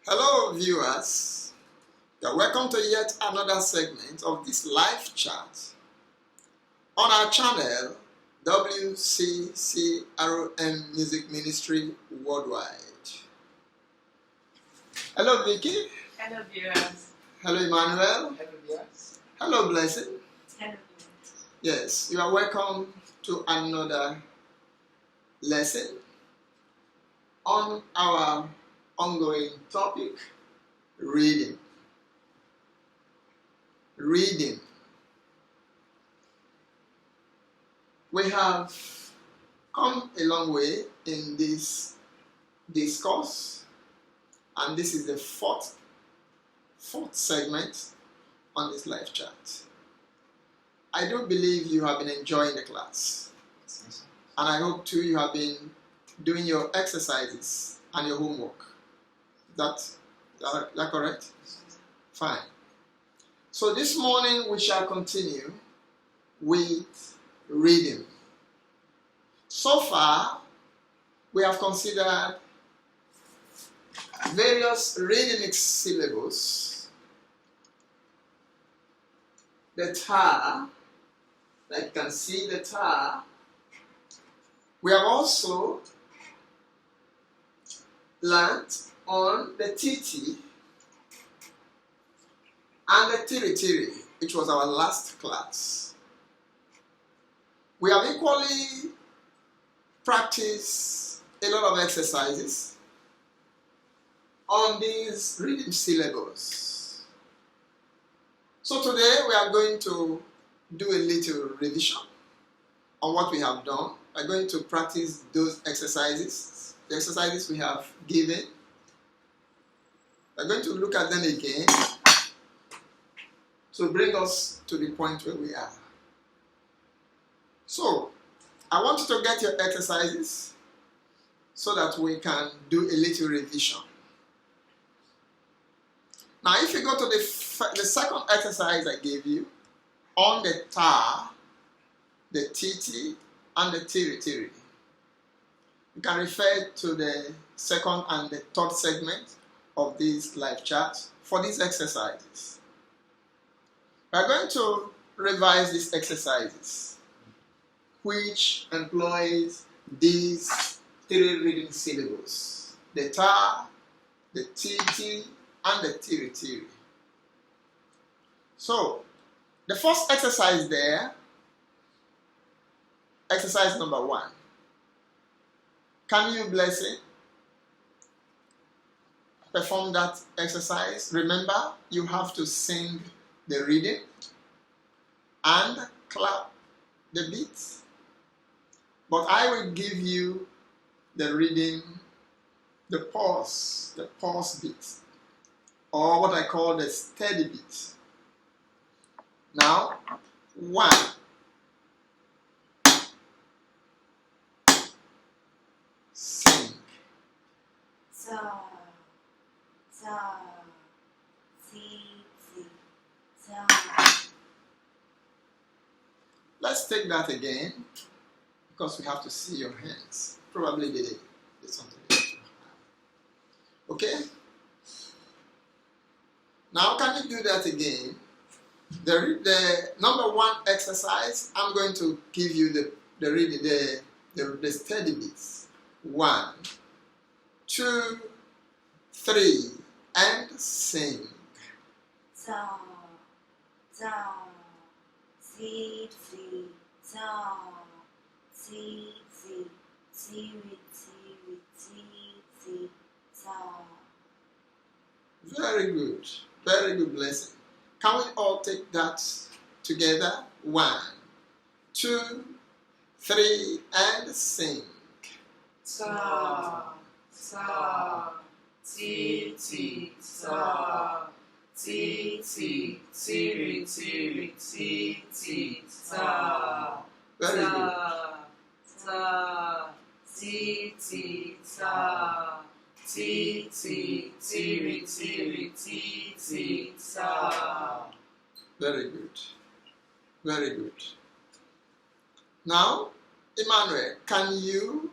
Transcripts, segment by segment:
Hello viewers, you're welcome to yet another segment of this live chat on our channel WCCROM Music Ministry Worldwide. Hello Vicky. Hello viewers. Hello Emmanuel. Hello viewers. Hello Blessing. Hello viewers. Yes, you are welcome to another lesson on our ongoing topic, reading. Reading. We have come a long way in this discourse, and this is the fourth segment on this live chat. I do believe you have been enjoying the class, and I hope too you have been doing your exercises and your homework. Is that correct? Fine. So this morning we shall continue with reading. So far, we have considered various reading syllables. The tar, like you can see the tar. We have also learned on the TT and the tiri-tiri, which was our last class. We have equally practiced a lot of exercises on these reading syllables. So today we are going to do a little revision on what we have done. We are going to practice those exercises, the exercises we have given. We are going to look at them again to bring us to the point where we are. So, I want you to get your exercises so that we can do a little revision. Now, if you go to the second exercise I gave you on the tar, the TT, and the tiri-tiri, you can refer to the second and the third segment of this live chat for these exercises. We are going to revise these exercises, which employs these three reading syllables: the tar, the TT, and the tiri-tiri. So, the first exercise there, exercise number 1. Can you, Blessing, perform that exercise? Remember, you have to sing the reading and clap the beats. But I will give you the reading, the pause beat, or what I call the steady beat. Now, 1. Sing. Za, za, zi, zi, za. Let's take that again, because we have to see your hands. Probably there's something that you have. Okay? Now, can you do that again? The number 1 exercise, I'm going to give you the steady beats. 1, 2, 3, and sing. Za, za, zi, zi, za, zi, zi, tiri, tiri, zi, zi, za. Very good. Very good, Blessing. Can we all take that together? 1, 2, 3, and sing. Za, za, ti, ti, za, ti, ti, tiri, tiri, ti, ti, za. Very good. Za, ti, ti, za, ti, ti, tiri, tiri, ti, ti, za. Very good. Very good. Now, Emmanuel, can you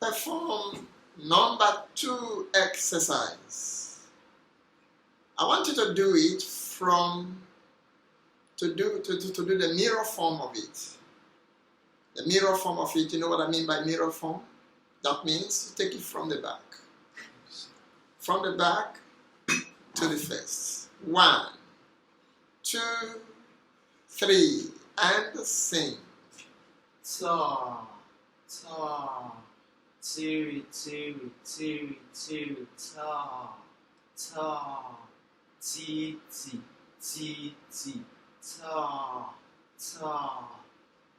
perform number 2 exercise? I want you to do it to do the mirror form of it. The mirror form of it, you know what I mean by mirror form? That means you take it from the back. From the back to the first. 1, 2, 3, and sing. Ta, ta, tiri, tiri, tiri, tiri, ta, ta, ti, ti, ti, ti, ta, ta,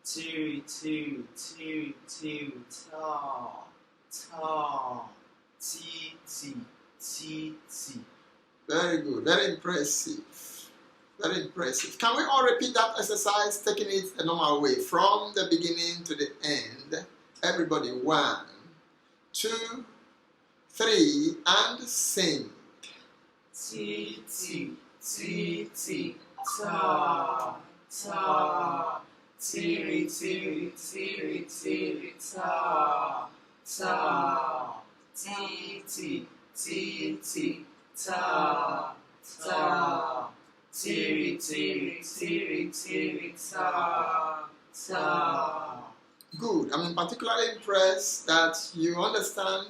tiri, tiri, tiri, tiri, ta, ta, ti, ti, ti, ti. Very good, very impressive. Very impressive. Can we all repeat that exercise, taking it the normal way, from the beginning to the end? Everybody, 1, 2, 3, and sing. Ti, ti, ti, ti, ta, ta, tiri, tiri, tiri, tiri, ta, ta, ti, ti, ti, ti, ta, ta, tiri, tiri, tiri, tiri, ta, ta. Good. I'm particularly impressed that you understand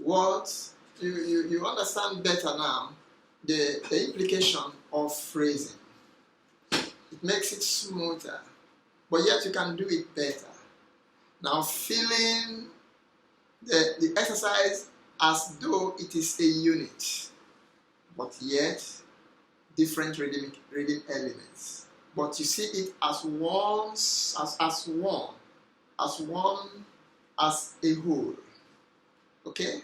what you understand better now the implication of phrasing. It makes it smoother, but yet you can do it better. Now feeling the exercise as though it is a unit, but yet different rhythm elements. But you see it as one, as a whole. Okay?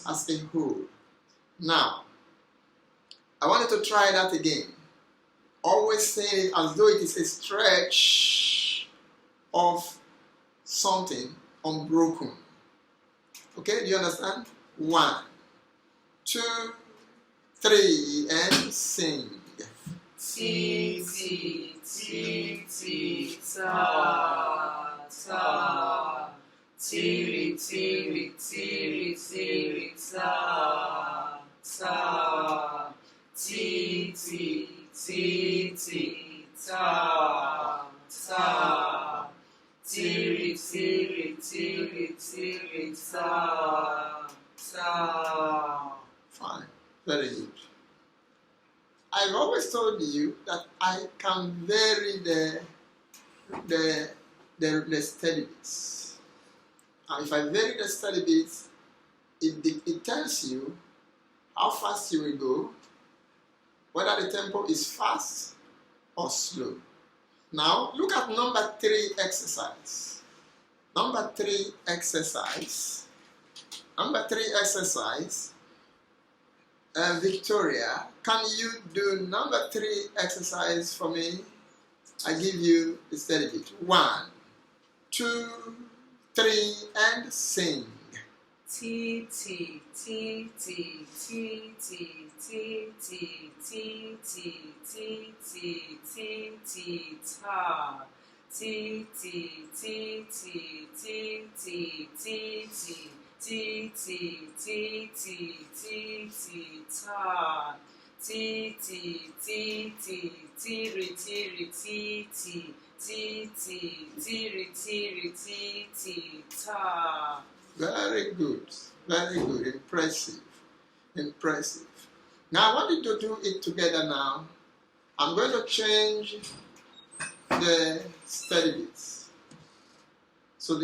As a whole. Now, I want you to try that again. Always saying it as though it is a stretch of something unbroken. Okay? Do you understand? 1, 2, 3, and sing. Ti, ti, ti, ti, ta, ta, tiri, tiri, tiri, tiri, ta, ta, ti, ti, ti, ti, ta, ta, tiri, tiri, tiri, tiri, ta, ta. Fine. Very good. I've always told you that I can vary the steady beats. And if I vary the steady beats, it tells you how fast you will go, whether the tempo is fast or slow. Now, look at number 3 exercise. Number 3 exercise. Number 3 exercise. Victoria, can you do number 3 exercise for me? I give you the steady beat. 1, 2, 3, and sing. Ti, ti, ti, ti, ti, ti, ti, ti, ti, ti, ti, ti, ti, ti, ta. Ti, ti, ti, ti, ti, ti, ti, ti. Ti, ti, ti, ti, ti, ti, ta. Ti, ti, ti, ti, tiri, tiri, ti, ti. Ti, ti, tiri, tiri, ti, ti, ta. Very good. Very good. Impressive. Impressive. Now I want you to do it together now. I'm going to change the steady beats. So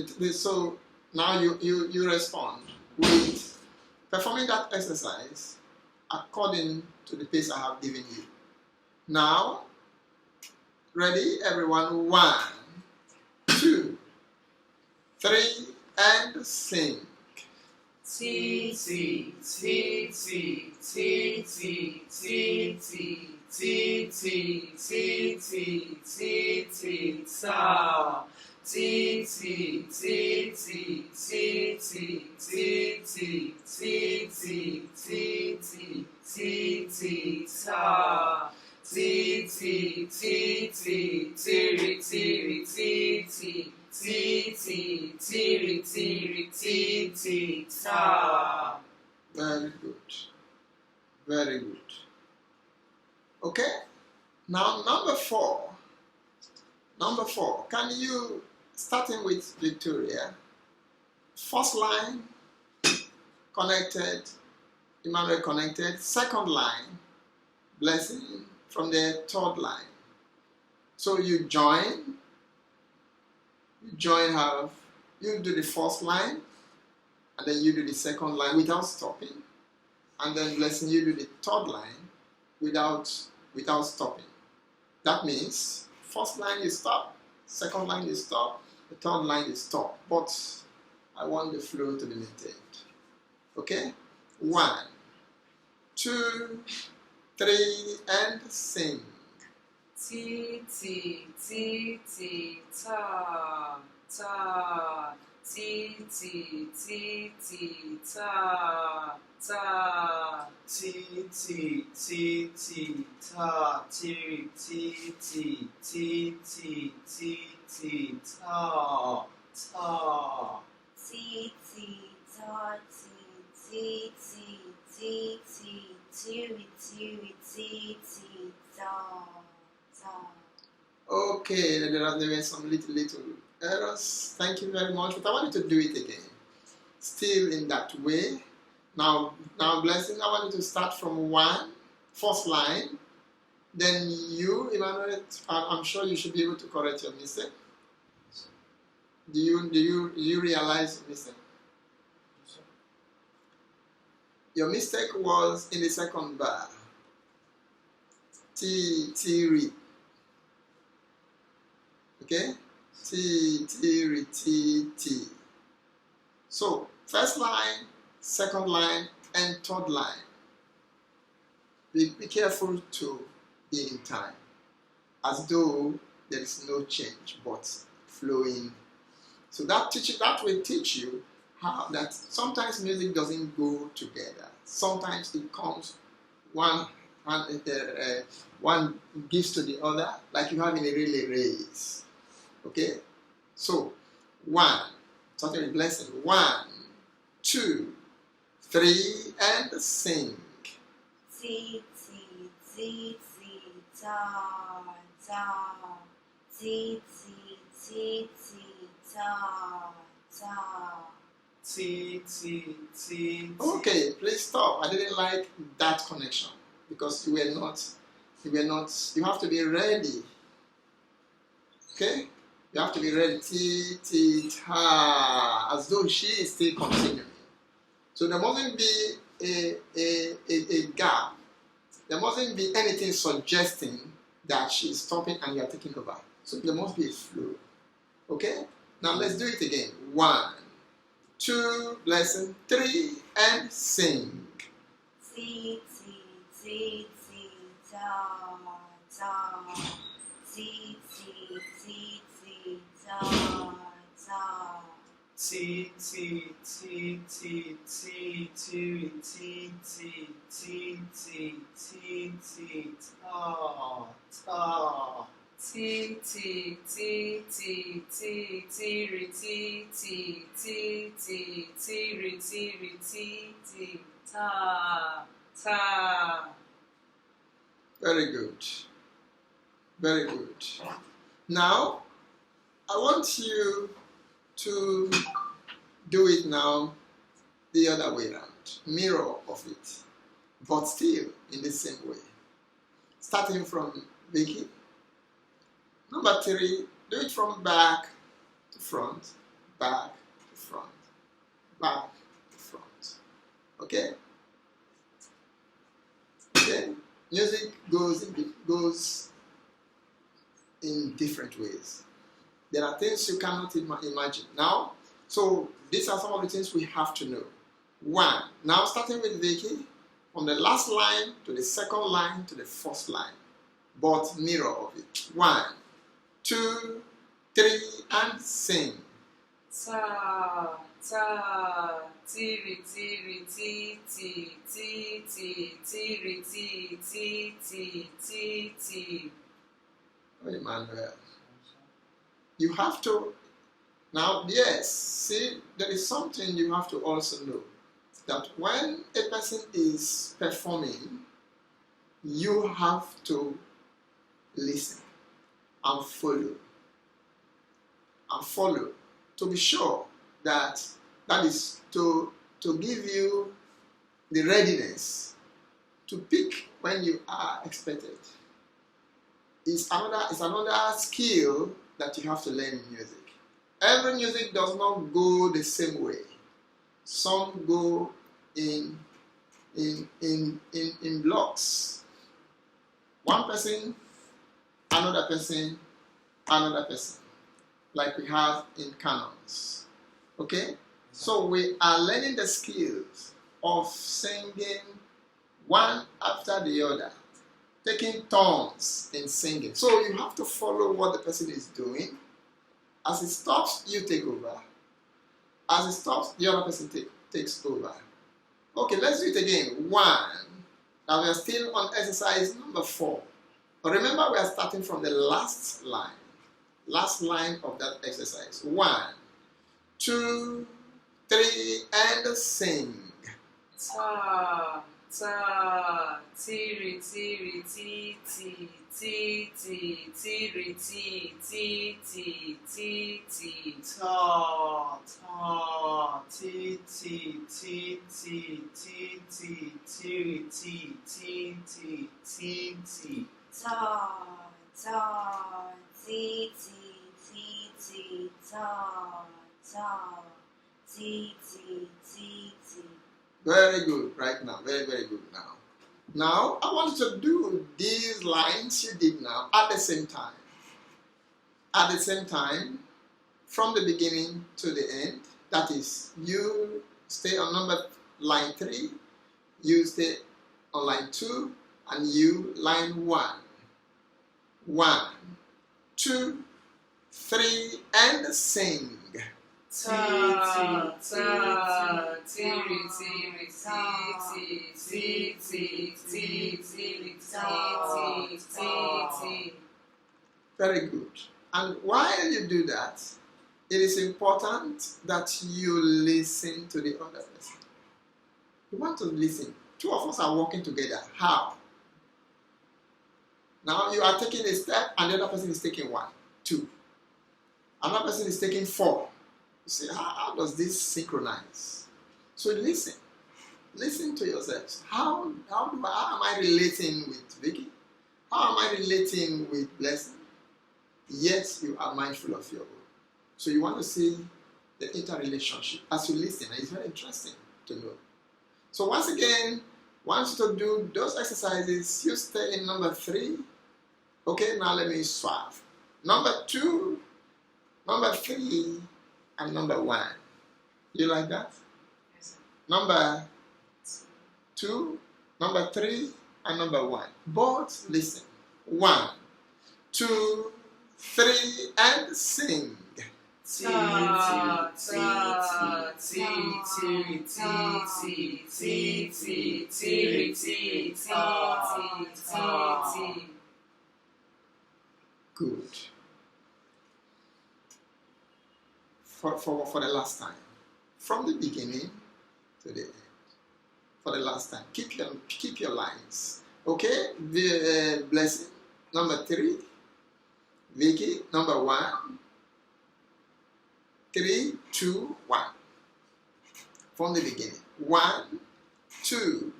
now you respond with performing that exercise according to the pace I have given you. Now, ready, everyone? 1, 2, 3, and sing. Ti, ti, ti, ti, ti, ti, ti, ti, ti, ti, ti, ti, ti, ti, ta. Ti, ti, ti, ti, ti, ti, ti, ti, ti, ti, ti, ti, ti, ti, ta. Ti, ti, ti, ti, tiri, tiri, ti, ti. Ti, ti, tiri, tiri, ti, ti, ta. Very good. Very good. Okay? Now number four. Number four. Can you, starting with Victoria, first line connected, Emmanuel connected, second line, Blessing from the third line. So you join her, you do the first line, and then you do the second line without stopping, and then Blessing, you do the third line without stopping. That means first line you stop, second line you stop, the third line you stop. But I want the flow to be maintained. Okay? 1, 2, 3, and sing. Ti ti ti ti ta ta. Ti ti ti ti ta ta. Ti ti ti ti ta ti ti ti ti ti ti ti ta ta. Ti ti ta ti ti ti ti ti ti ti ti ta ta. Okay, there were some little errors. Thank you very much. But I want you to do it again. Still in that way. Now Blessing, I want you to start from first line. Then you, Emmanuel, I'm sure you should be able to correct your mistake. Do you realize your mistake? Your mistake was in the second bar. Ti. Okay? Ti. So, first line, second line, and third line. Be careful to be in time. As though there is no change, but flowing. So that will teach you how that sometimes music doesn't go together. Sometimes it comes one gives to the other, like you have in a relay race. Okay? So 1, starting with Blessing. 1, 2, 3, and sing. Ti ti ti ti ta ta. Ti ti ti ti ta ta. Ti ti ti. Okay, please stop. I didn't like that connection because you have to be ready. Okay? You have to be ready. Ti ta, as though she is still continuing. So there mustn't be a gap. There mustn't be anything suggesting that she is stopping and you are taking over. So there must be a flow. Okay? Now let's do it again. 1, 2, Blessing, 3, and sing. Ti ti ti ti ta ta. Ti ti ti ti ta ta. Ti ti ti ti ti ti ti ti ti ti ti ta ta. Ti ti ti ti ti ti ri ti ti ti ti ti ri ti ta ta. Very good. Very good. Now, I want you to do it now the other way around. Mirror of it. But still in the same way. Starting from Vicky. Number 3, do it from back to front, back to front, back to front. Okay? Okay? Music goes in different ways. There are things you cannot imagine. Now, so these are some of the things we have to know. 1, now starting with Vicky, from the last line to the second line to the first line, but mirror of it. 1, 2, 3, and sing. Ta ta. Ti ri ti ti ti ti ri ti. Oh, Emmanuel. You have to, now, yes, see, there is something you have to also know. That when a person is performing, you have to listen and follow to be sure that is to give you the readiness to pick when you are expected. It's another skill that you have to learn in music. Every music does not go the same way. Some go in blocks. One person, another person, another person, like we have in canons. Okay? So we are learning the skills of singing one after the other, taking turns in singing. So you have to follow what the person is doing. As it stops, you take over. As it stops, the other person takes over. Okay, let's do it again. 1. Now we are still on exercise number 4. But remember, we are starting from the last line. Last line of that exercise. 1, 2, 3, and sing. Ta, ta, tiri, tiri, ti, ti, ti, ti, tiri, ti, ti, ti, ti, ti. Ta, ta, ti, ti, ti, ti, ti, ti, tiri, ti, ti, ti, ti, ti. Ta, ta, ti, ti, ti, ti, ta, ta, ti, ti, ti, ti. Very good right now. Very, very good now. Now, I want you to do these lines you did now at the same time. At the same time, from the beginning to the end. That is, you stay on line 3, you stay on line 2, and you line 1. 1, 2, 3, and sing. Ta, ta, tiri, tiri, ti, ti, ti, ti, ti, ti, ti, ti. Very good. And while you do that, it is important that you listen to the other person. You want to listen. 2 of us are working together. How? Now you are taking a step and the other person is taking 1, 2. Another person is taking 4. You say, how does this synchronize? So listen. Listen to yourselves. How am I relating with Vicky? How am I relating with Blessing? Yes, you are mindful of your own. So you want to see the interrelationship as you listen. And it's very interesting to know. So once again, once you to do those exercises, you stay in number 3. Okay, now let me swap. Number 2, number 3, and number 1. You like that? Yes, sir. Number 2, number 3, and number 1. Both listen. 1, 2, 3, and sing. Ta, ta, ti, ti, ti, ti, ti, ti, tiri, ti, ti, ti, ti. Good. For the last time. From the beginning to the end. For the last time. Keep your lines. Okay? Blessing. Number 3. Vicky. Number 1. 3, 2, 1. From the beginning. 1, 2,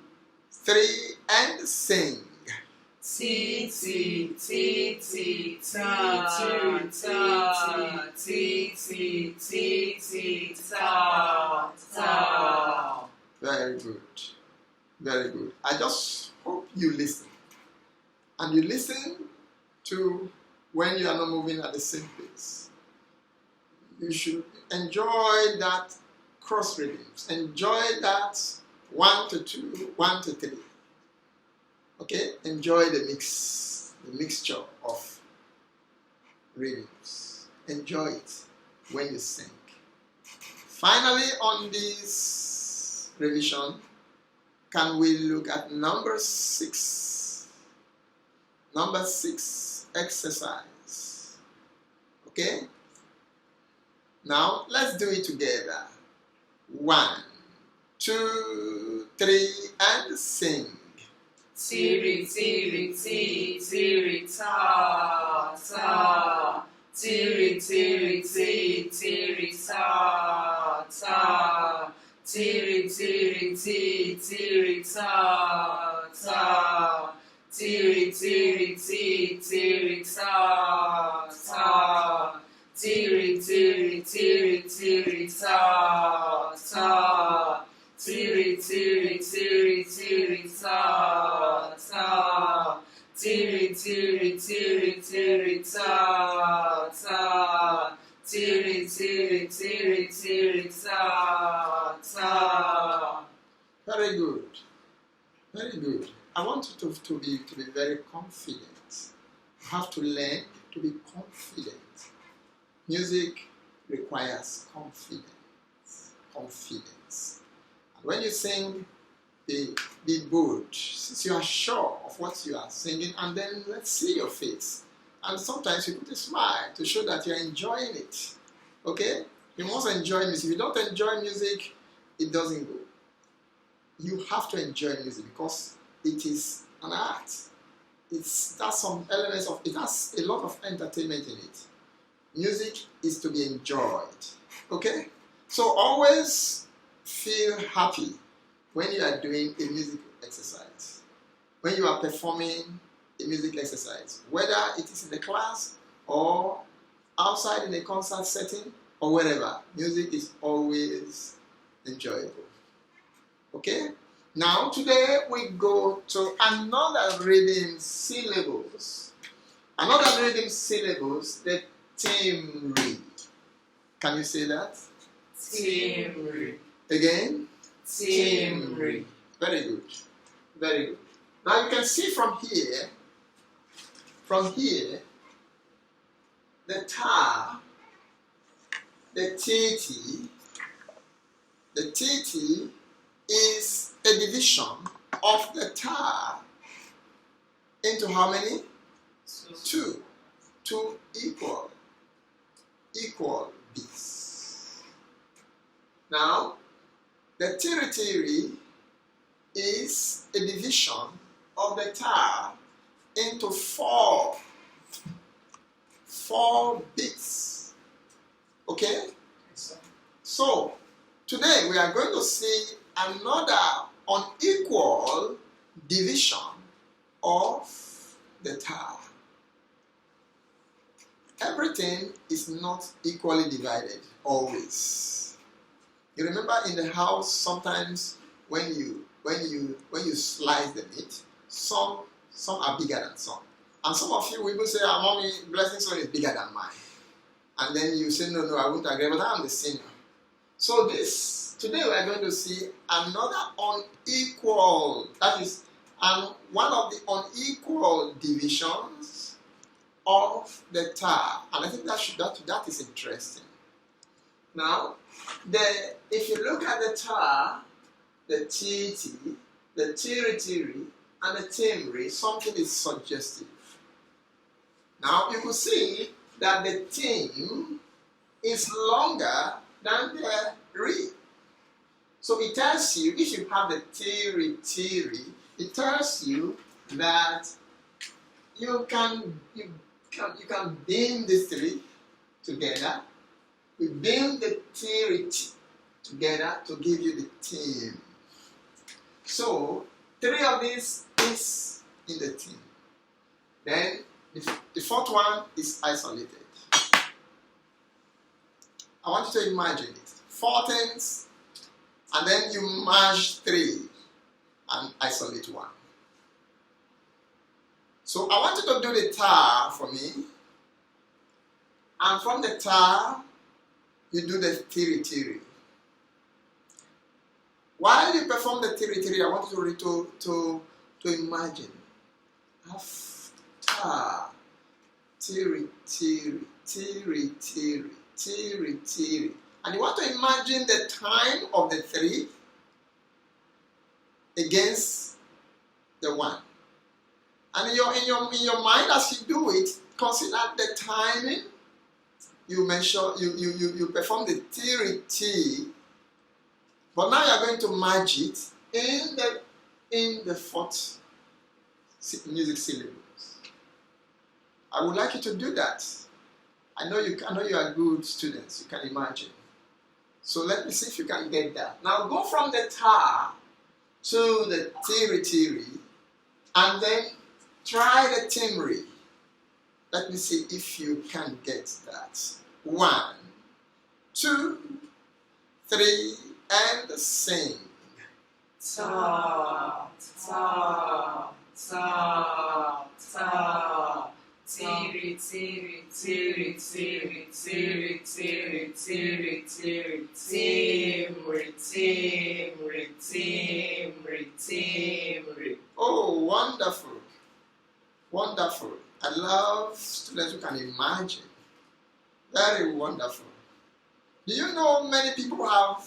3, and sing. Ti, ti, ti, ti, ta, ta, ti, ti, ti, ti, ta, ta. Very good. Very good. I just hope you listen. And you listen to when you are not moving at the same pace. You should enjoy that cross rhythms. Enjoy that 1 to 2, 1 to 3. Okay? Enjoy the mixture of rhythms. Enjoy it when you sing. Finally, on this revision, can we look at number 6? Number 6 exercise. Okay? Now, let's do it together. 1, 2, 3, and sing. tiri tiri ti tiri ta ta, tiri tiri ti tiri ta ta, tiri tiri ti tiri ta ta, tiri tiri ti tiri ta ta, tiri tiri tiri tiri ta ta, tiri tiri tiri tiri ta ta, tiri tiri tiri tiri ta ta, tiri tiri tiri tiri ta ta. Very good. Very good. I want you to be very confident. You have to learn to be confident. Music requires confidence. Confidence. And when you sing, be bold. Since you are sure of what you are singing, and then let's see your face. And sometimes you put a smile to show that you are enjoying it. Okay? You must enjoy music. If you don't enjoy music, it doesn't go. You have to enjoy music because it is an art. It has some elements of, it has a lot of entertainment in it. Music is to be enjoyed. Okay? So always feel happy when you are doing a music exercise. When you are performing a music exercise. Whether it is in the class or outside in a concert setting or wherever. Music is always enjoyable. Okay? Now today we go to another reading syllables. Another reading syllables, the team read. Can you say that? Team read. Again? Team read. Very good. Very good. Now you can see from here, the ta, the titi, is a division of the ta into how many? Two. Two equal beats. Now, the tiri is a division of the ta into four beats. Okay? So, today we are going to see another unequal division of the ta. Everything is not equally divided always. You remember in the house sometimes when you slice the meat, some are bigger than some. And some of you will even say, Mommy, blessing so is bigger than mine. And then you say, no, I won't agree, but I am the senior. So today we are going to see another unequal, that is one of the unequal divisions of the ta. And I think that is interesting. Now, if you look at the ta, the titi, the tiri, and the timri, something is suggestive. Now, you could see that the tim is longer than the ri. So it tells you, if you have the tiri, it tells you that you can beam these three together. We beam the tiri together to give you the tim. So 3 of these is in the tim. Then the fourth one is isolated. I want you to imagine it. 4 things, and then you merge 3 and isolate 1. So I want you to do the ta for me. And from the ta, you do the tiri. While you perform the tiri, I want you to imagine. Ta, tiri, and you want to imagine the time of the 3 against the 1. And in your mind, as you do it, consider the timing. You measure, you perform the tiri, but now you are going to merge it in the 4th music syllables. I would like you to do that. I know you are good students, you can imagine. So let me see if you can get that. Now go from the ta to the tiri tiri, and then try the timri. Let me see if you can get that. 1, 2, 3, and sing. Ta, ta, ta, ta. Tiri, tiri, tiri, tiri, tiri, tiri, tiri, tiri, timri, timri, timri, timri. Oh, wonderful. Wonderful. I love students who can imagine. Very wonderful. Do you know many people have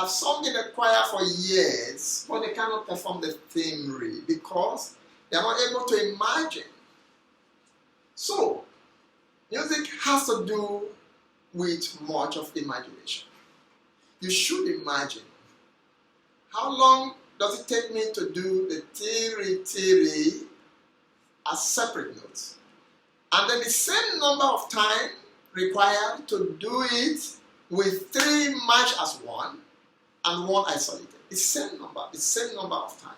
sung in the choir for years, but they cannot perform the timri because they are not able to imagine. So, music has to do with much of imagination. You should imagine. How long does it take me to do the tiri tiri as separate notes? And then the same number of time required to do it with 3 matched as 1 and 1 isolated. The same number of time.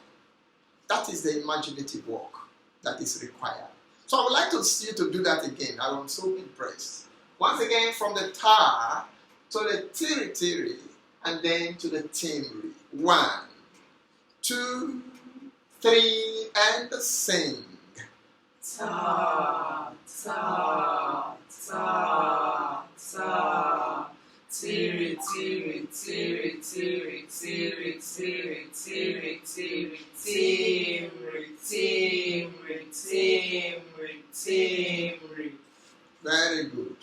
That is the imaginative work that is required. So I would like to see you to do that again. I am so impressed. Once again, from the ta to the tiri tiri, and then to the timri. 1, 2, 3, and sing. Ta, ta, ta, ta. Tiri, tiri, tiri, tiri, tiri, tiri, tiri, tiri, timri, timri, timri, timri. Very good.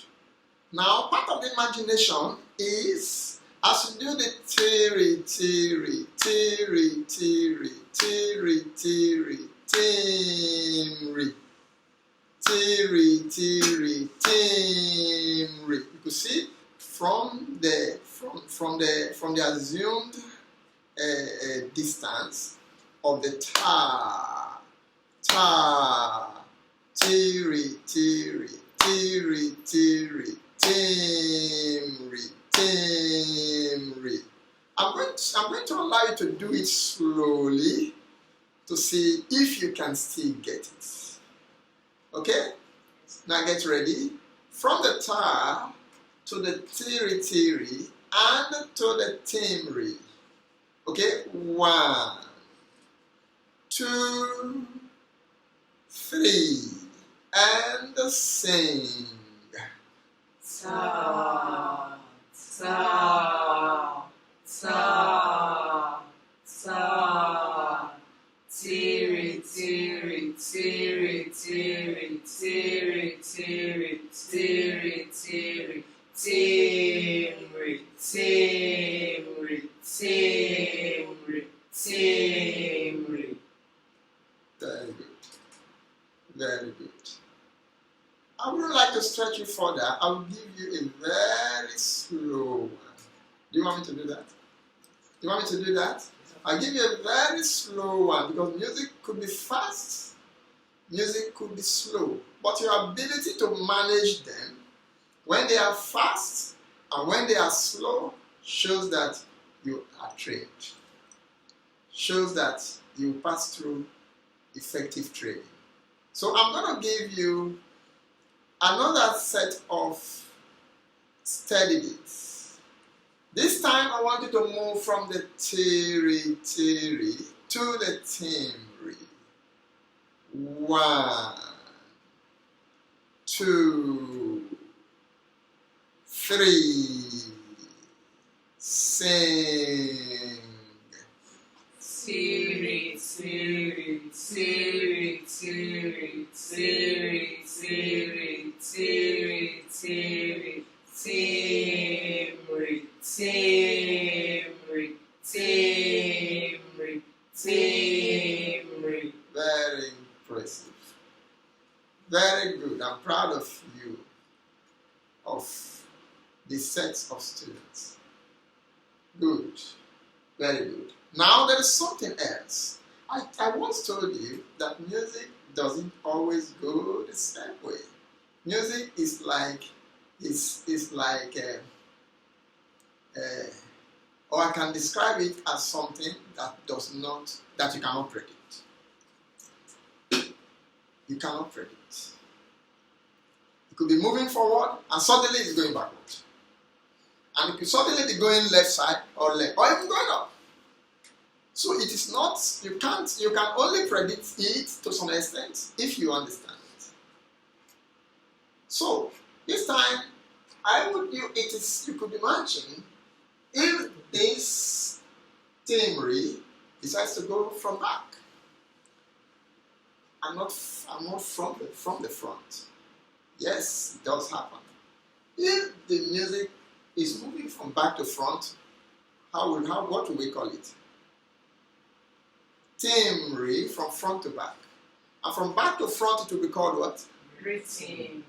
Now, part of the imagination is as you do the tiri, tiri, tiri, tiri, tiri, tiri, timri, tiri, tiri, timri. You can see from the assumed distance of the ta, tiri, tiri, tiri, tiri, timri, timri. I'm going to allow you to do it slowly to see if you can still get it. Okay? Now get ready. From the ta to the tiri tiri and to the timri. Okay? 1, 2, 3, and sing. Ta, ta, ta, ta. Tiri, tiri, tiri, tiri, tiri, tiri, tiri, tiri. Timri, timri, timri, timri. Very good. Very good. I wouldn't like to stretch you further. I will give you a very slow one. Do you want me to do that? Do you want me to do that? I'll give you a very slow one because music could be fast, music could be slow. But your ability to manage them when they are fast and when they are slow shows that you are trained. Shows that you pass through effective training. So I'm going to give you another set of steady beats. This time I want you to move from the tiri tiri to the timri. 1, 2, 3, sing. Tiri, tiri, tiri, tiri, tiri, tiri, tiri, tiri, timri, timri, timri, timri. Very impressive. Very good. I'm proud of you, of the sets of students. Good. Very good. Now there is something else. I once told you that music doesn't always go the same way. Music is like or I can describe it as something that you cannot predict. You cannot predict. It could be moving forward and suddenly it's going backward. And it could suddenly be going left side or left, or even going up. So it is not, you can only predict it to some extent if you understand it. So this time, you could imagine if this timbre decides to go from back. I'm not from the front. Yes, it does happen. If the music is moving from back to front, what do we call it? Timbre from front to back. And from back to front it will be called what? Rhythm.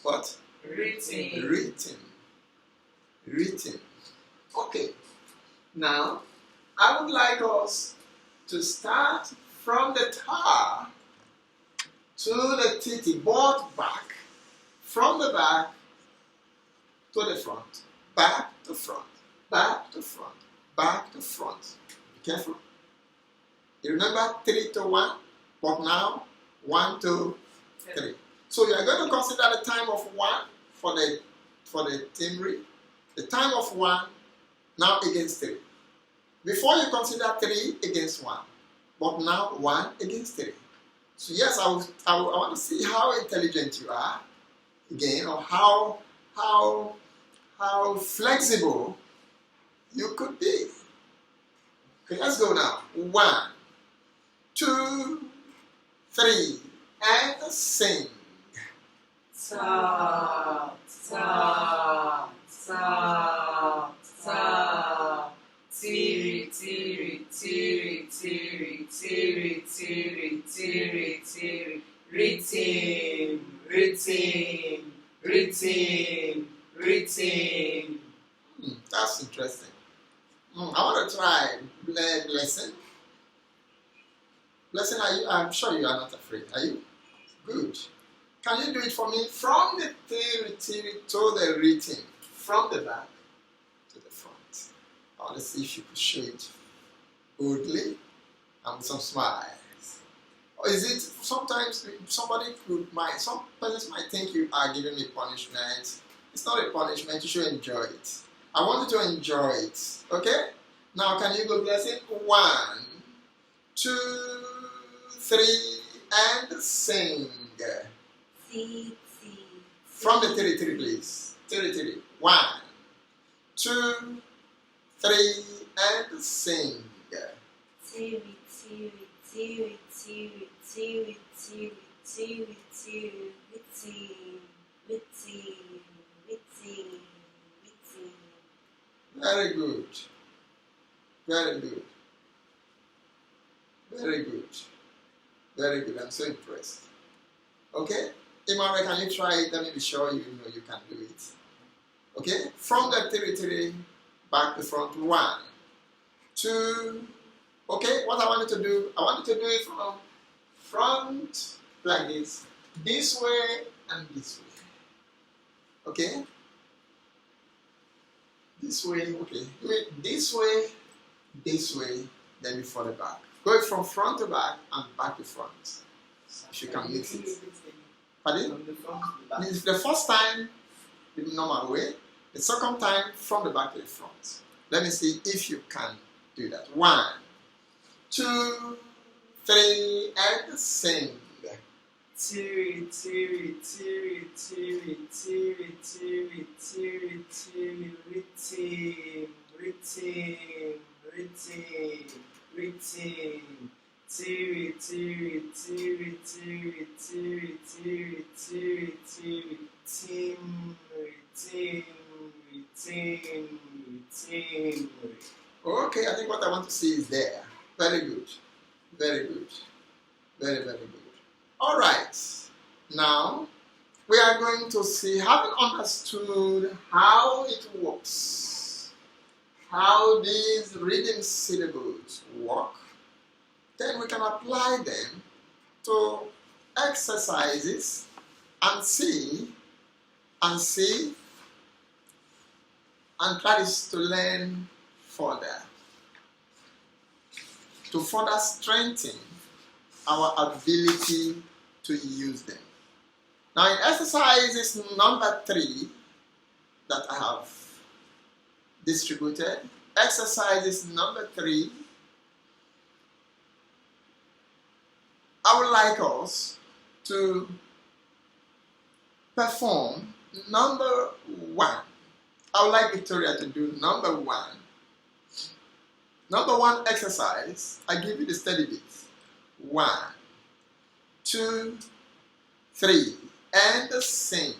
What? Rhythm. Rhythm. Okay. Now, I would like us to start from the ta to the titi, both back, from the back to the front, back to front, back to front, back to front. Be careful. You remember 3 to 1, but now 1 to 3. So you are going to consider the time of 1 for the timbre, the time of 1 now against 3. Before you consider 3 against 1, but now 1 against 3. So yes, I want to see how intelligent you are again, or how flexible you could be. Okay, let's go now. 1, 2, 3, and sing. Ta, ta, ta, ta. Tiri, tiri, tiri, tiri, tiri, tiri, tiri, tiri. Rhythm, rhythm, rhythm, rhythm. That's interesting. I want to try blessing. Blessing, I'm sure you are not afraid. Are you? Good. Can you do it for me from the tiri tiri to the rhythm, from the back to the front? Let's see if you could show it boldly and with some smiles. Or is it sometimes some persons might think you are giving me punishment. It's not a punishment, you should enjoy it. I want you to enjoy it. Okay? Now can you go blessing? 1, 2, 3, and sing. From the tiri tiri, please. Tiri tiri. 1, 2, 3, and sing. Tiri, tiri, tiri, tiri, tiri, tiri, tiri, tiri, witty, witty, witty. Very good. Very good. Very good. Very good. I'm so impressed. Okay? Emmanuel, can you try it? Let me be sure you know you can do it. Okay? From the tiri tiri, back to front. 1, 2. Okay? What I want you to do, I want you to do it from front like this way and this way. Okay? This way, okay. Do it this way, then before the back. Go it from front to back and back to front. If you can mix it. Pardon? From the front to the back. The first time, the normal way. The second time, from the back to the front. Let me see if you can do that. 1, 2, 3, and sing. Tiri, tiri, tiri, tiri, tiri, tiri, tiri, tiri, rhythm, rhythm, rhythm, rhythm. Tiri, tiri, tiri, tiri, tiri, tiri, tiri, tiri, timbre, timbre, timbre, timbre. Okay, I think what I want to see is there. Very good. Very good. Very, very good. All right. Now, we are going to see, having understood how it works, how these rhythm syllables work, then we can apply them to exercises and see and try to learn further, to further strengthen our ability to use them. Now in exercises number 3 that I have distributed, exercises number 3, I would like us to perform number 1. I would like Victoria to do number 1. Number 1 exercise, I give you the steady beats. 1, 2, 3, and sing.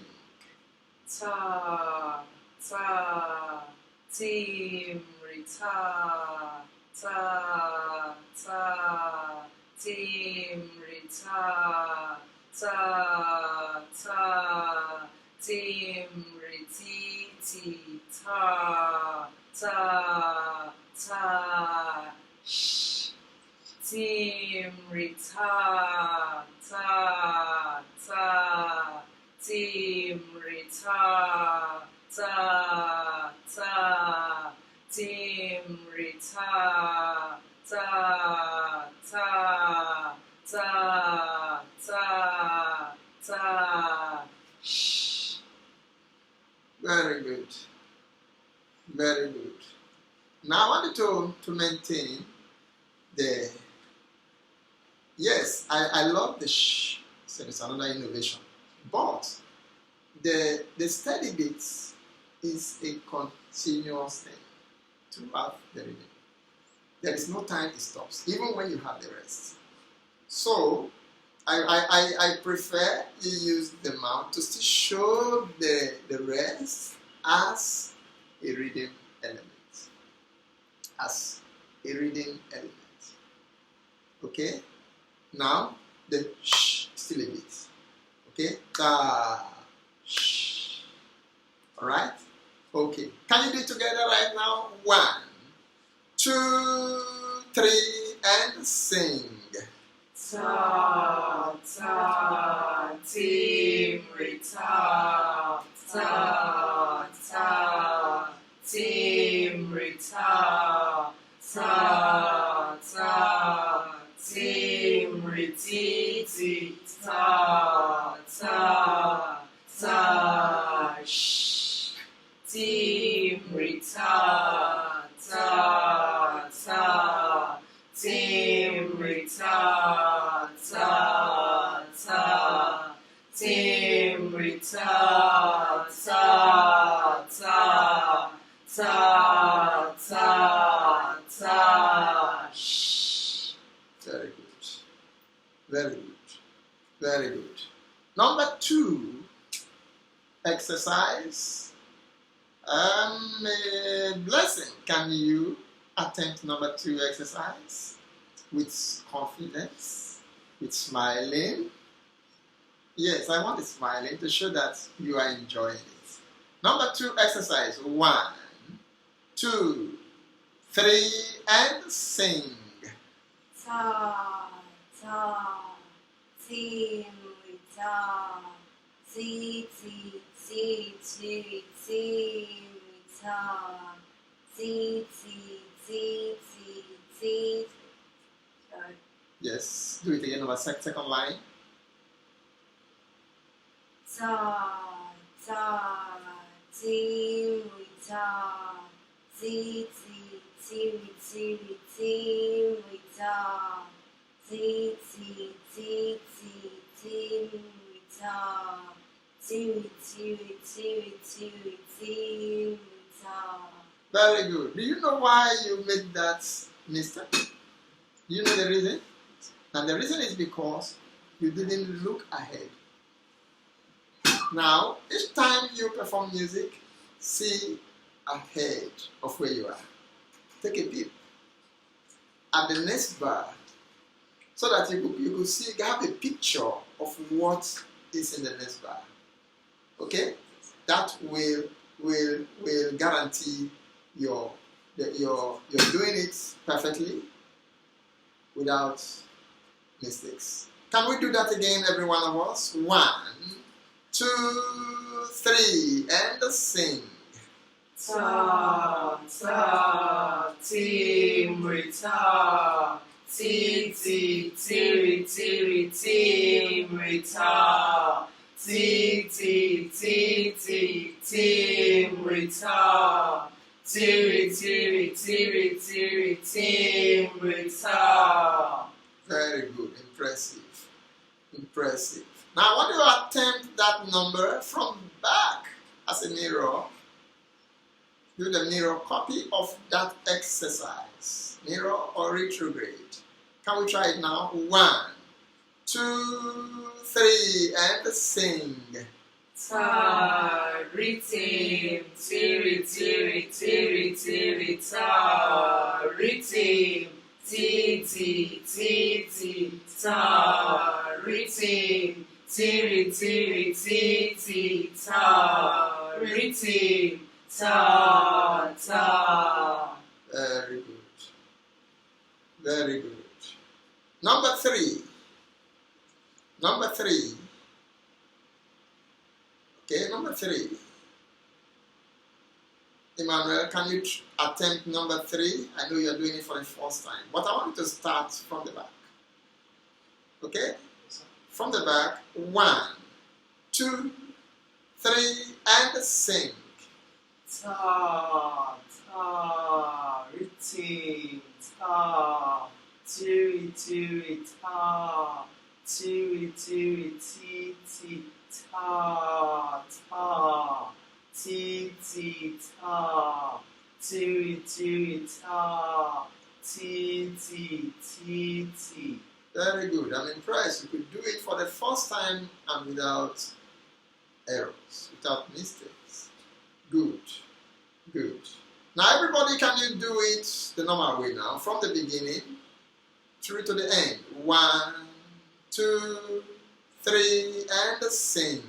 Ta, ta, team, ta, ta, ta, team, ta, ta, ta, team, ti, ta, ta, ta, sh, team, ta, ta, ta, team, ta, ta, ta, team, ta, ta, ta, ta, ta, ta, sh. Very good. Very good. Now I want you to maintain the, yes, I love the sh, so it's another innovation. But the steady beats is a continuous thing throughout the rhythm. There is no time it stops, even when you have the rest. So I prefer you use the mouth to still show the rest as a rhythm element. As a rhythm element. Okay? Now the sh still a bit. Okay? Ta, sh. Alright? Okay. Can you do it together right now? 1, 2, 3, and sing. Ta, ta, team, ta, ta, ta, team, ta, ta, ta, team, ti, ta, ta, ta, sh, team, ta, ta, ta, team, ta, ta, ta, team, ta, ta, ta, ta, ta, ta, sh. Very good. Very good. Very good. Number 2 exercise. Blessing. Can you attempt number 2 exercise with confidence, with smiling? Yes, I want the smiling to show that you are enjoying it. Number 2 exercise. 1, 2, 3, and sing. Ta, ta, team, ta, ti, ta, ti. Sorry. Yes, do it again over second line. Ta, ta, team, ta, ti, ta, Very good. Do you know why you made that mistake? Do you know the reason? And the reason is because you didn't look ahead. Now, each time you perform music, see ahead of where you are. Take a peep at the next bar so that you could see, have a picture of what is in the next bar. Okay? That will guarantee you're doing it perfectly without mistakes. Can we do that again, every one of us? 1, 2, 3, and sing. Ta, ta, timbrita. Ti, ti, tiri, tiri, timbrita. Ti, ti, ti, ti, timbrita. Tiri, tiri, tiri, tiri, timbrita. Very good. Impressive. Impressive. Now, I want you to attempt that number from back as a mirror. Do the mirror copy of that exercise. Mirror or retrograde. Can we try it now? 1, 2, 3, and sing. Ta, ritim, tiri, tiri, tiri, tiri, ta, ritim, ti, ti, ti, ti, ta, ritim, tiri, tiri, ti, ti, ta, ritim, ta, ta. Very good. Very good. Number 3. Number 3. Okay, number 3. Emmanuel, can you attempt number 3? I know you're doing it for the first time, but I want you to start from the back. Okay? From the back. 1, 2, 3, and sing. Ta, ta, ritim, ta, tiri, tiri, ta, tiri, tiri, ti, ti, ta, ta, ti, ti, ta, tiri, tiri, ta, ti, ti, ti, ti. Very good. I'm impressed. You could do it for the first time and without errors, without mistakes. Good. Good. Now, everybody, can you do it the normal way now? From the beginning through to the end. 1, 2, 3, and sing.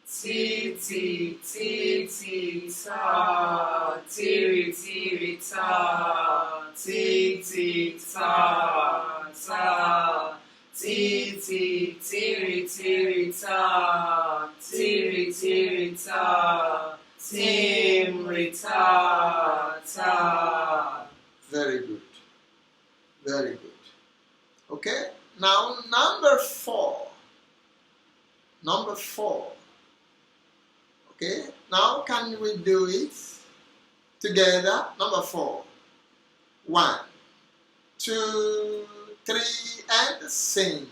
Ti, ti, ti, ti, ta, tiri, tiri, ta, ti, ti, ta, ta, ti, ti, tiri, tiri, ta, tiri, tiri, ta, timri, ta, ta. Very good. Very good. Okay? Now, number 4. Number 4. Okay? Now, can we do it together? Number 4. 1, 2, 3, and sing.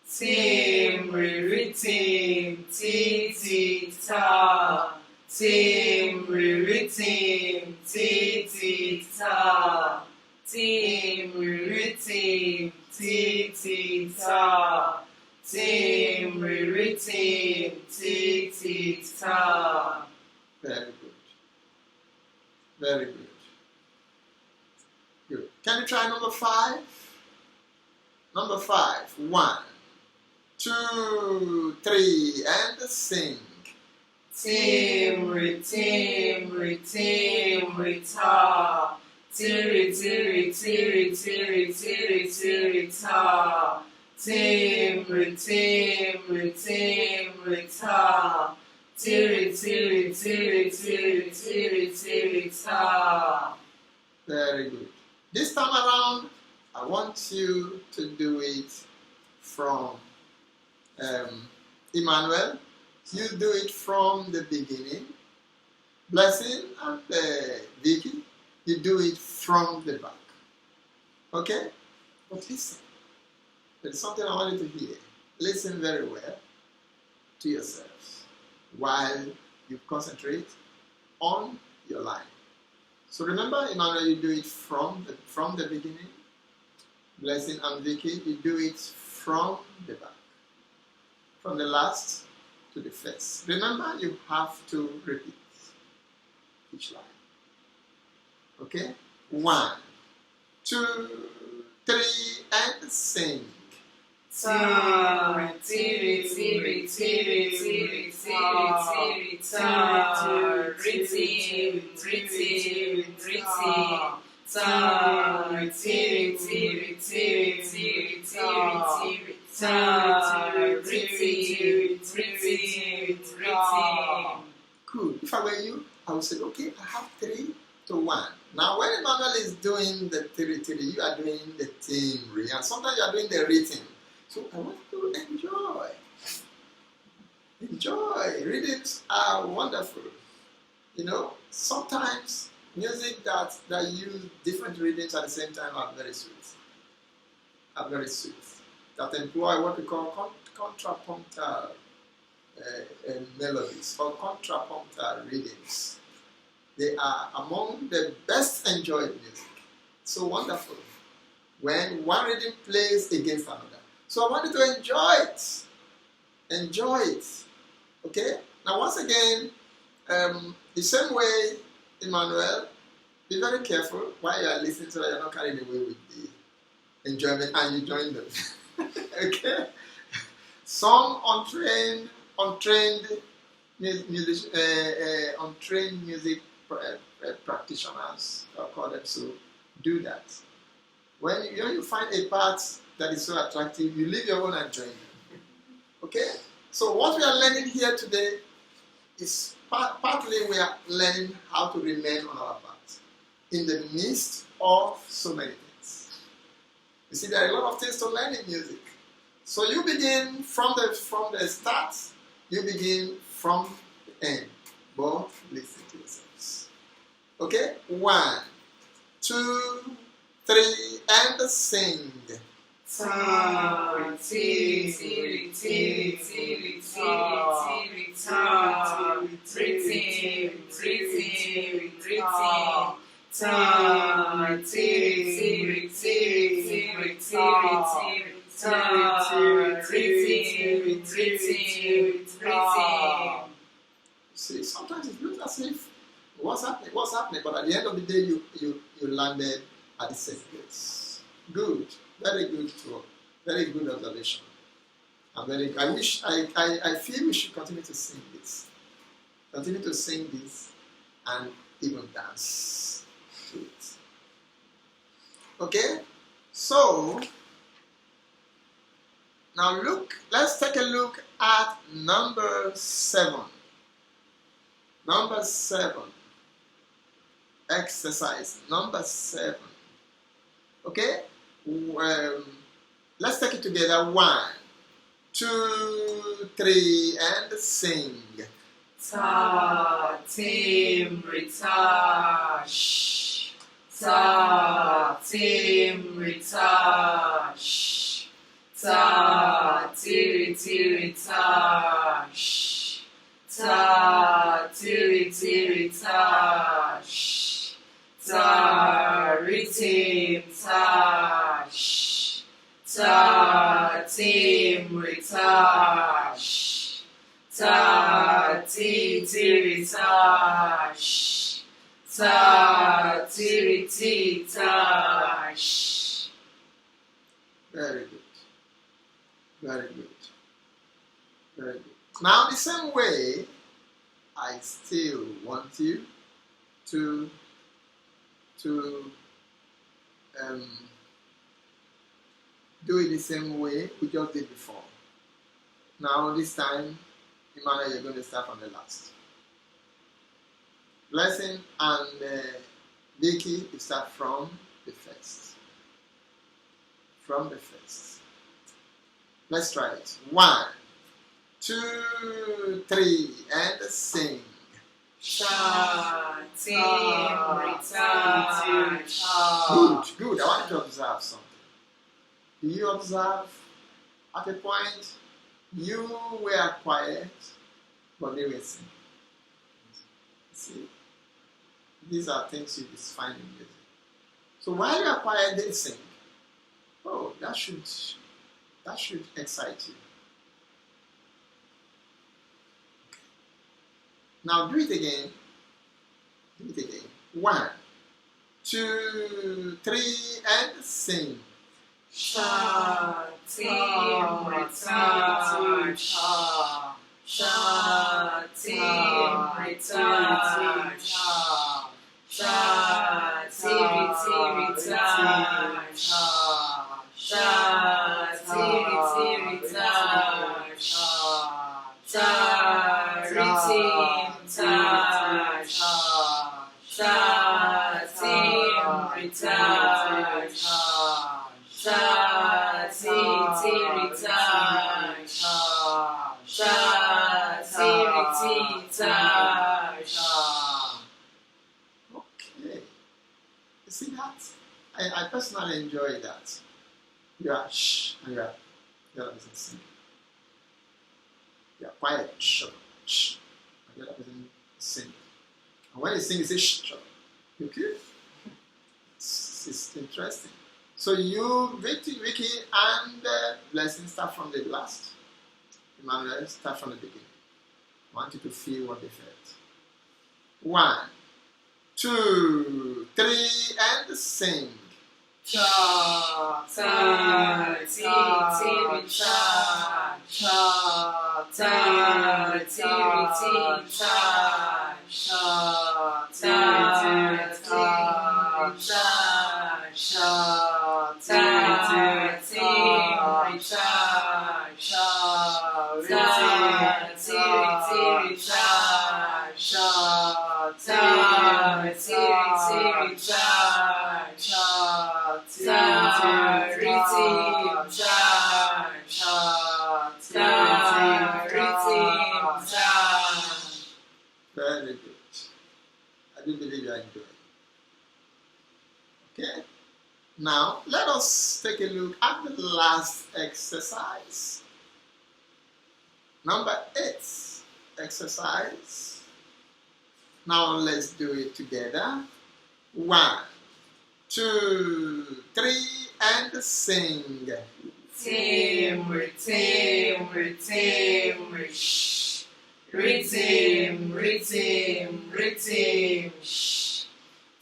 Timri, ritim, ti, ti, ta. Timri, ritim, ti, ti, ta. Timri, ritim, ti, ti, ta. Timri, ritim, ti, ti, ta. Very good. Very good. Good. Can you try number 5? Number 5. 1, 2, 3, and sing. Timri, timri, timri, ta. Tiri, tiri, tiri, tiri, tiri, tiri, ta. Timri, timri, timri, ta. Tiri, tiri, tiri, tiri, tiri, tiri, ta. Very good. This time around, I want you to do it from Emmanuel. You do it from the beginning. Blessing and Vicky, you do it from the back. Okay? But listen. There's something I want you to hear. Listen very well to yourselves while you concentrate on your line. So remember, Emmanuel, you do it from the beginning. Blessing and Vicky, you do it from the back. From the last to the first. Remember, you have to repeat each line. Okay? 1, 2, 3, and sing. Ta, tiri, tiri, tiri, tiri, tiri, tiri, ta. Ritim, ritim, ritim. ta, tiri, tiri, tiri, tiri, tiri, ta, riti, riti, riti. Good. If I were you, I would say, okay, I have 3 to 1. Now, when Emmanuel is doing the 3, you are doing the timbre, and sometimes you are doing the rhythm. So I want you to enjoy. Enjoy. Rhythms are wonderful. You know, sometimes music that use different rhythms at the same time are very sweet. That employ what we call contrapuntal melodies or contrapuntal rhythms. They are among the best enjoyed music. So wonderful when one rhythm plays against another. So I want you to enjoy it. Enjoy it. Okay? Now once again, the same way, Emmanuel, be very careful while you are listening so that you're not carried away with the enjoyment and you join them. Okay? Some untrained music practitioners, I'll call them so, do that. When you find a part that is so attractive, you leave your own and join them. Okay? So what we are learning here today is partly we are learning how to remain on our path in the midst of so many things. You see, there are a lot of things to learn in music. So you begin from the start, you begin from the end. Both listen to yourselves. Okay? 1, 2, 3, and sing. Ta, ti, tiri, tiri, tiri, tiri, ta, riti, riti, riti. Ta, tiri, tiri, tiri, tiri, tiri. See, sometimes it looks as if what's happening, but at the end of the day, you landed at the same place. Good, very good talk, very good observation. I feel we should continue to sing this, and even dance to it. Okay, so. Now let's take a look at number 7. Number 7. Exercise number 7. Okay? Let's take it together. 1, 2, 3, and sing. Ta, timbre, ta, sh. Ta, timbre, ta, sh. Ta, tiri, tiri, ta, sh. Ta, tiri, tiri, ta, sh. Ta, riti, ta, sh. Ta, timbre, ta, sh. Ta, ti, tiri, ta, sh. Ta, tiri, ti, ta, sh. Very good. Very good. Very good. Now, the same way, I still want you to do it the same way we just did before. Now, this time, Emmanuel, you're going to start from the last. Blessing and Vicky, you start from the first. From the first. Let's try it. 1, 2, 3, and sing. Ta, timbre, ta, Good. I want you to observe something. Do you observe at a point you were quiet, but they were singing? See, these are things you find in music. So while you are quiet, they sing. Oh, that should excite you. Now do it again. 1, 2, 3, and sing. Ta, timbre, ta, sh. Ta, timbre, ta, sh. Ta, tiri, Okay. You see that? I personally enjoy that. You are shh and you are the other person singing. You are quiet, shut up, shh, and the other person is singing. And when you sing, you say shh, shut up. Okay? It's interesting. So you, Vicky, and Blessing start from the last. Emmanuel, start from the beginning. I want you to feel what they felt. 1, 2, 3, and sing. Cha, ta, ti, ti, cha, cha, ta, ti, ti, cha, cha, ta, ti, cha, cha, ta, ti, cha, Very good. I do believe you are enjoying. Okay. Now let us take a look at the last exercise. Number 8 exercise. Now let's do it together. 1, 2, 3, and sing. Timber, timber, timber, shh. Rhythm, rhythm, rhythm, shh.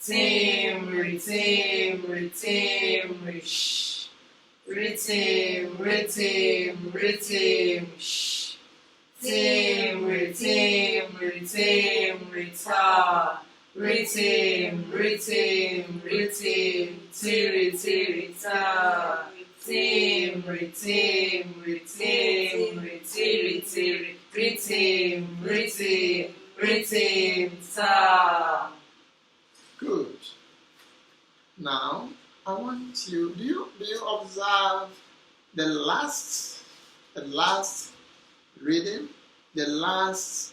Timber, timber, timber, shh. Rhythm, rhythm, rhythm, shh. Timber, timber, timber, ta. Rhythm, rhythm, rhythm, tiri, tiri, ta. Timber, timber, timber, tiri, tiri, rhythm, rhythm, rhythm, ta. Good. Now I want you. Do you observe the last reading, the last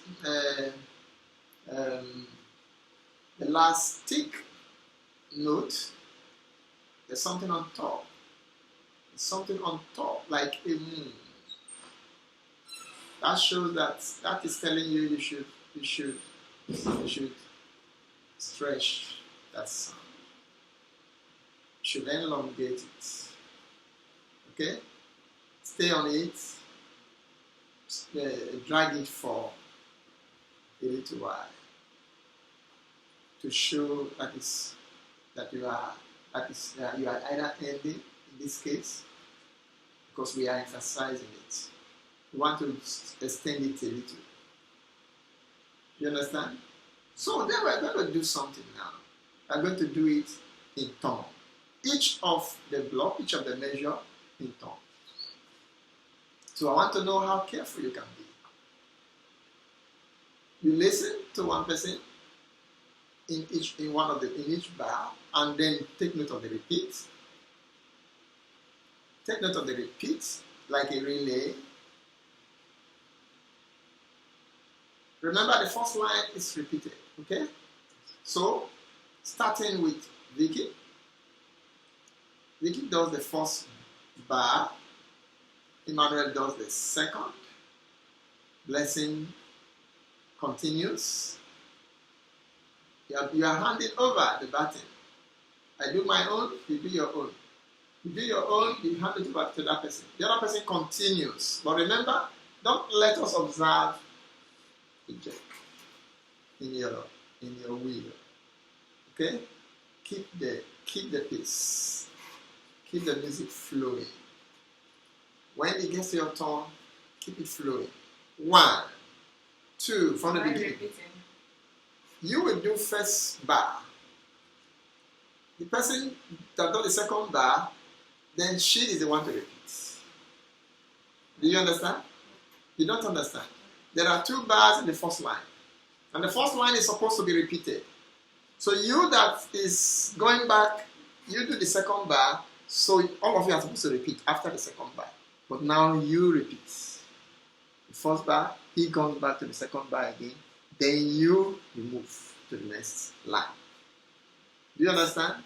tick note? There's something on top. There's something on top, like a moon. That shows that is telling you you should stretch that sound. You should elongate it. Okay? Stay on it. Drag it for a little while to show that you are either ending in this case, because we are emphasizing it. We want to extend it a little. You understand? So then we're going to do something now. We're going to do it in tone. Each of the block, each of the measure in tone. So I want to know how careful you can be. You listen to one person in each bar, and then take note of the repeat. Take note of the repeat, like a relay. Remember, the first line is repeated, okay? So, starting with Vicky. Vicky does the first bar. Emmanuel does the second. Blessing continues. You are handing over the baton. I do my own, you do your own. You do your own, you hand it over to that person. The other person continues. But remember, don't let us observe the jerk in your wheel. Okay? Keep the pace. Keep the music flowing. When it gets to your turn, keep it flowing. 1, 2, from the beginning. You will do first bar. The person that does the second bar, then she is the one to repeat. Do you understand? You don't understand. There are 2 bars in the first line. And the first line is supposed to be repeated. So you that is going back, you do the second bar, so all of you are supposed to repeat after the second bar. But now you repeat. The first bar, he comes back to the second bar again. Then you move to the next line. Do you understand?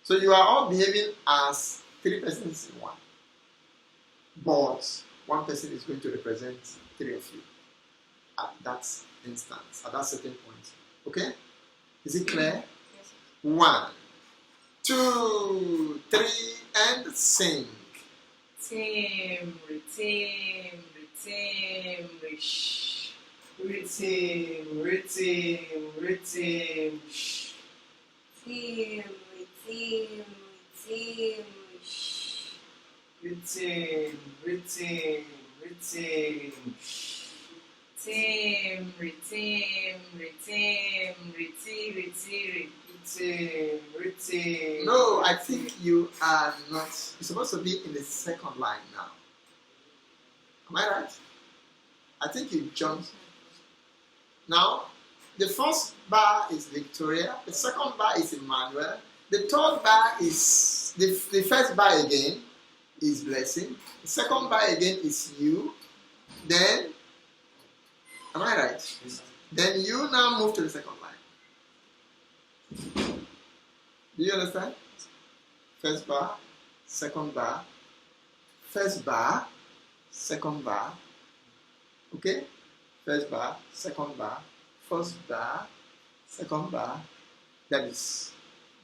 So you are all behaving as three persons in one. But one person is going to represent three of you at that instance, at that certain point. Okay? Is it clear? Yes. 1, 2, 3, and sing. Tim, retim, rish. Shh. Team, shh. Ritim. Tim, ritim, Ritim. No, I think you are not. You're supposed to be in the second line now. Am I right? I think you jumped. Now, the first bar is Victoria. The second bar is Emmanuel. The third bar is the first bar again is Blessing. The second bar again is you. Then, am I right? Yes. Then you now move to the second line. Do you understand? First bar, second bar, first bar, second bar. Okay? First bar, second bar, first bar, second bar. That is,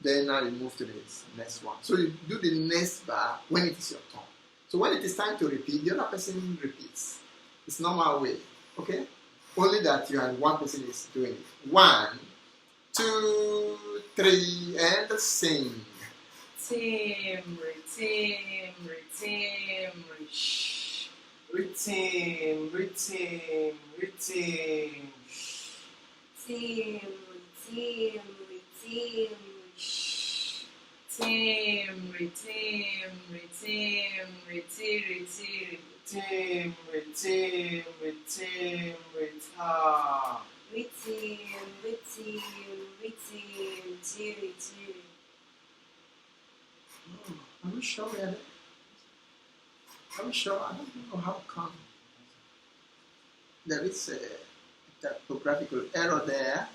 then now you move to the next one. So you do the next bar when it is your turn. So when it is time to repeat, the other person repeats. It's normal way. Okay? Only that you and one person is doing it. 1, 2, 3, and sing. Tim, ritim, rish. Ritim. Team, shh. Tim, ritim, Rita. Team, Are we sure we are there? Are we sure? I don't know how come there is a typographical error there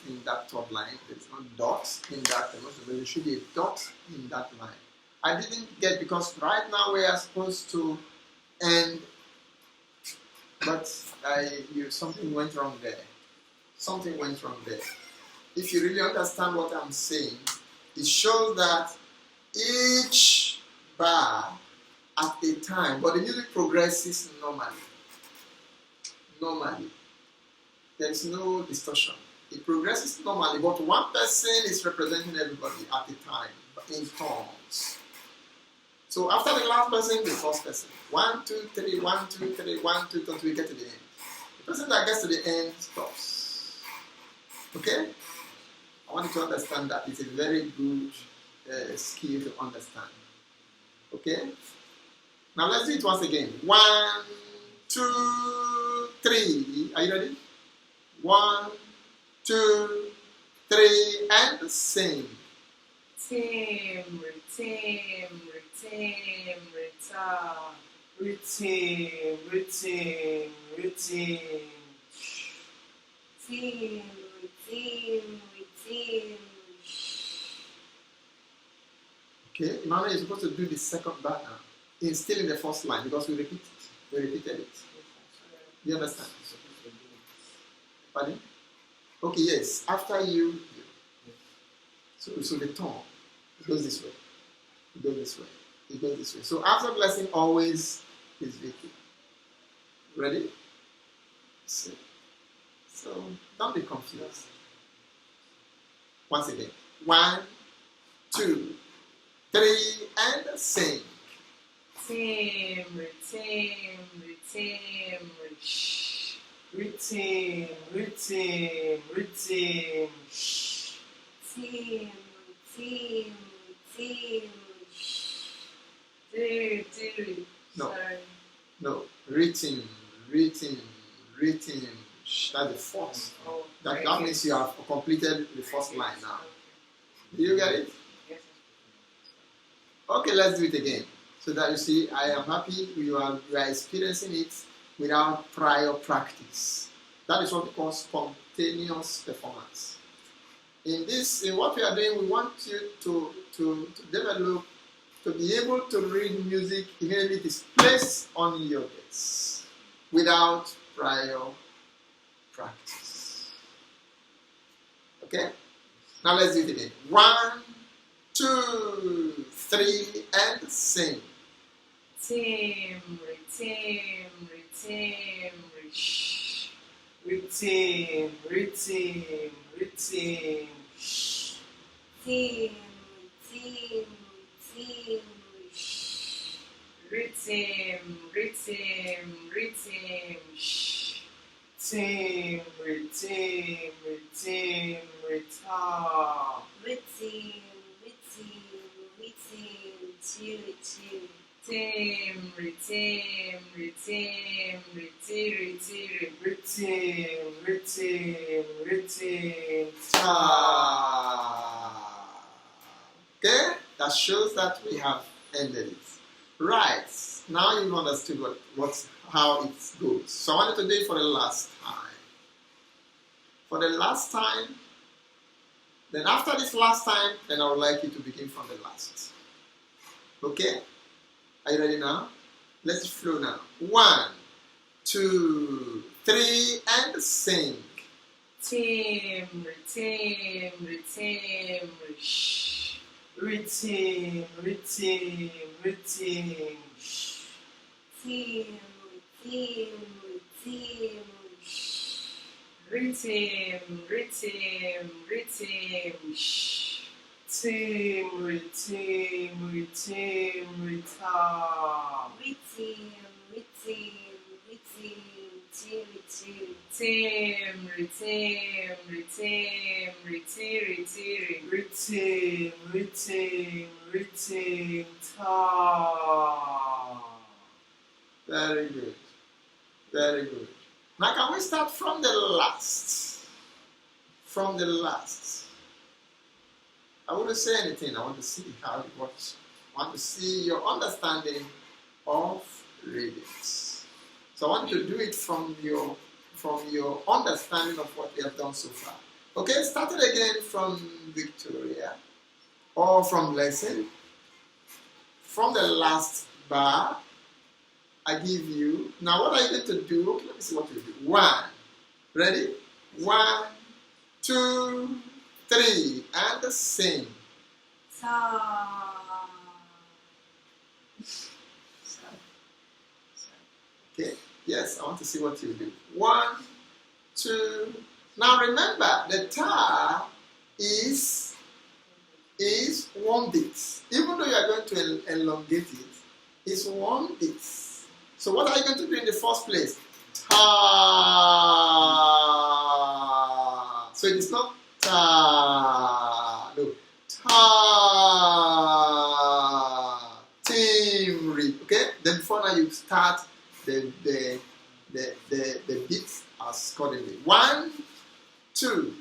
in that top line. There's no dots in that. There should be a dot in that line. I didn't get because right now we are supposed to end, but something went wrong there. Something went wrong there. If you really understand what I'm saying, it shows that each bar at a time, but the music progresses normally. Normally. There is no distortion. It progresses normally, but one person is representing everybody at a time, in turns. So after the last person, the first person. 1, 2, 3, 1, 2, 3, 1, 2, 3, until we get to the end. The person that gets to the end stops. Okay? I want you to understand that. It's a very good skill to understand. Okay? Now let's do it once again. 1, 2, 3. Are you ready? 1, 2, 3, and sing. Tim, ritim, rita. Ritim. Team, shh. Okay, Emmanuel is supposed to do the second bar now. It's still in the first line because we repeated it. You understand? Pardon? Okay, yes. After you. So the tone, it goes this way. It goes this way. It goes this way. So after blessing always is Vicky. Ready? So don't be confused. Once again. 1, 2, 3, and sing. Tim, ritim, rish. Ritim. Team, shh. Do. No. Sorry. No. Written. That's the fourth. Oh, That right. means you have completed the first line now. Do you get it? Yes. Okay, let's do it again. So that you see, I am happy you are experiencing it without prior practice. That is what we call spontaneous performance. In what we are doing, we want you to develop, to be able to read music immediately it is placed on your desk without prior practice. Okay? Now let's do it again. 1, 2, 3, and sing. Tim, retim, retim, rish. Retain, retain, retain. Shh. Tim, tim, tim, shh. Ritim, ritim, ritim, shh. Retain, retain, retain, retain. Ritim, two. Tim, ritim, ritim, riti, riti, Retain, retain, retain. Okay? That shows that we have ended it. Right. Now you've understood how it goes. So I wanted to do it for the last time. For the last time, then after this last time, then I would like you to begin from the last. Okay? Are you ready now? Let's flow now. 1, 2, 3, and sing. Tim, ritim, ritim, rish. Retain, retain, retain. Shh. Tim, shh. Ritim, ritim, ritim, shh. Retain, retain, retain, retain. Two. Tim, ritim, ritim, riti, riti, Retain, retain, retain. Ta. Very good. Very good. Now can we start from the last? From the last. I wouldn't say anything. I want to see how it works. I want to see your understanding of readings. So I want you to do it from your understanding of what we have done so far. Okay, start it again from Victoria or from lesson. From the last bar, I give you. Now what are you going to do? Okay, let me see what you do. 1. Ready? 1, 2, 3, and sing. Ta. Okay. Yes, I want to see what you do. 1, 2. Now remember, the ta is 1 beat. Even though you are going to elongate it, it's 1 beat. So what are you going to do in the first place? Ta. So it is not ta. No. Ta. Tim. Okay. Then before now you start the beats accordingly. 1, 2.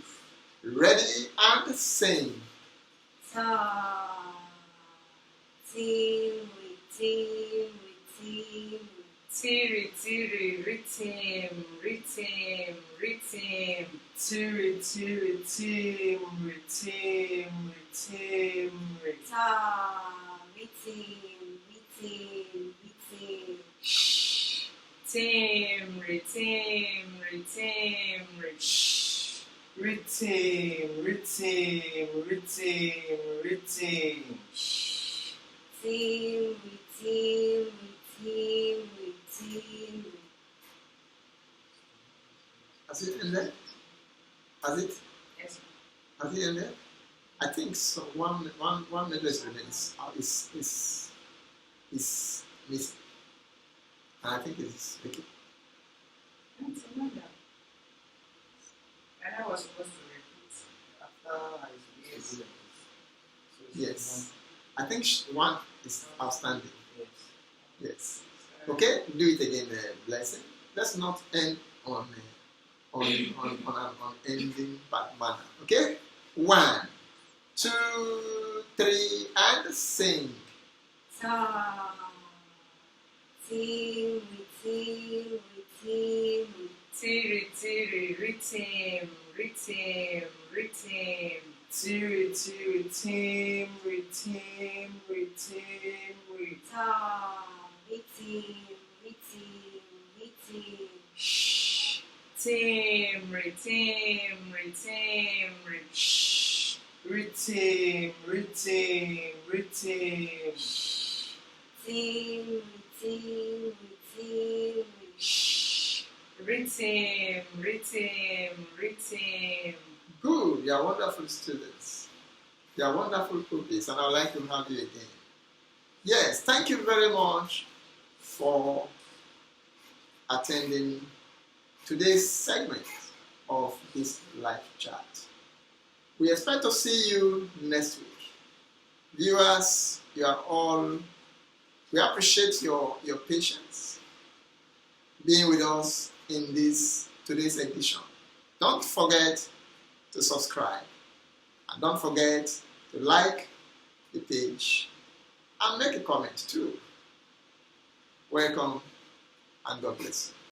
Ready and sing. Ta. Tim. Tiri, tiri, ritim, ritim, ritim. Tiri, tiri, tim, retain, retain, retain. Ta. Ritim. Shh. Tim, ritim, ritim, rish. Retain, retain, retain, retain. Tim. Has it ended? Has it? Yes. Has it ended? I think so. One medley remains. Is missing. And I think it's okay. That's another. And I was supposed to repeat after I Yes. yes. Yes. I think 1 is outstanding. Yes. Yes. Okay, do it again, blessing. Let's not end on ending bad manner. Okay? 1, 2, 3, and sing. Ta. Rhythm, rhythm, rhythm. Tiri, tiri, rhythm, rhythm, rhythm. Tiri, tiri, tim, rhythm, rhythm, rhythm. Ta, rhythm, rhythm, rhythm. Shh, Rhythm, rhythm, rhythm, shh. Rhythm, rhythm, rhythm. Rhythm, rhythm, rhythm. Shh. rhythm, rhythm, rhythm. Good. You are wonderful students. You are wonderful pupils, and I would like to have you again. Yes, thank you very much for attending today's segment of this live chat. We expect to see you next week. Viewers, we appreciate your patience being with us in today's edition. Don't forget to subscribe, and don't forget to like the page and make a comment too. Welcome, and God bless you.